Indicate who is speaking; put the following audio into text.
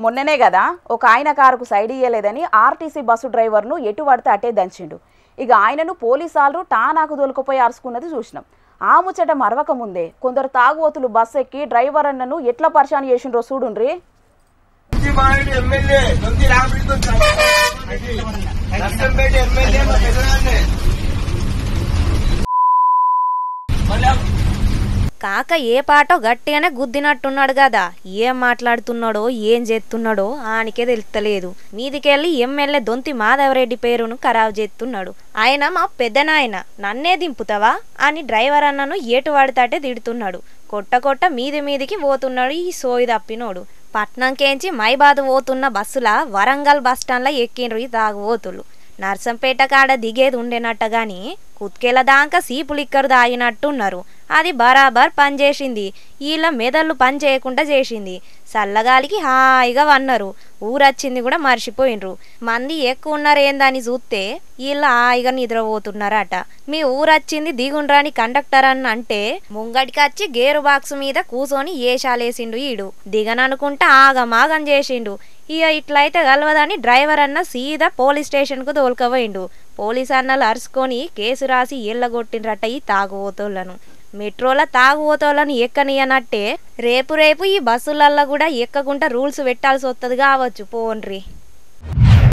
Speaker 1: మొన్ననే కదా ఒక ఆయన కారుకు సైడ్ ఇయ్యలేదని ఆర్టీసీ బస్సు డ్రైవర్ను ఎటు పడితే అటే దంచిండు. ఇక ఆయనను పోలీసాలు టానాకు దొలుకుపోయి అరుచుకున్నది చూసినాం. ఆ ముచ్చట మరవక ముందే కొందరు తాగుబోతులు బస్సు ఎక్కి డ్రైవర్ అన్నను ఎట్లా పరిశాన్ చేసిండ్రో చూడుండ్రి.
Speaker 2: కాక ఏ పాటో గట్టిగానే గుద్దినట్టున్నాడు కదా. ఏం మాట్లాడుతున్నాడో ఏం చేస్తున్నాడో ఆనికే తెలుస్తలేదు. మీదికెళ్ళి ఎమ్మెల్యే దొంతి మాధవరెడ్డి పేరును ఖరాబు చేస్తున్నాడు. ఆయన మా పెద్దనాయన, నన్నే దింపుతావా అని డ్రైవర్ అన్నను ఏటు వాడితాటే తిడుతున్నాడు. కొట్ట మీదికి పోతున్నాడు ఈ సోయి తప్పినోడు. పట్నంకేంచి మైబాద్ పోతున్న బస్సుల వరంగల్ బస్టాండ్లో ఎక్కిండ్రు ఈ తాగుబోతులు. నర్సంపేట కాడ దిగేది ఉండేనట్ట గాని కుత్కెల దాకా సీపులిక్కరు దాగినట్టున్నారు. అది బరాబర్ పనిచేసింది. వీళ్ళ మెదళ్ళు పని చేయకుండా చేసింది. చల్లగాలికి హాయిగా వన్నారు. ఊరొచ్చింది కూడా మర్చిపోయినరు. మంది ఎక్కువ ఉన్నారేందని చూస్తే వీళ్ళు హాయిగా నిద్రపోతున్నారట. మీ ఊరొచ్చింది దిగుండ్రాని కండక్టర్ అన్న అంటే ముంగడికి వచ్చి గేరు బాక్స్ మీద కూసోని ఏషాలేసిండు. ఈడు దిగననుకుంటా ఆగమాగం చేసిండు. ఇక ఇట్లయితే గలవదని డ్రైవర్ అన్న సీదా పోలీస్ స్టేషన్కు తోలుకపోయిండు. పోలీస్ అన్నలు అరుచుకొని కేసు రాసి ఎల్లగొట్టిండ్రట ఈ తాగుబోతోళ్లను. మెట్రోల తాగుబోతోళ్లను ఎక్కనియనట్టే రేపు ఈ బస్సులల్లో కూడా ఎక్కకుండా రూల్స్ పెట్టాల్సి వస్తుంది కావచ్చు. పోన్రి.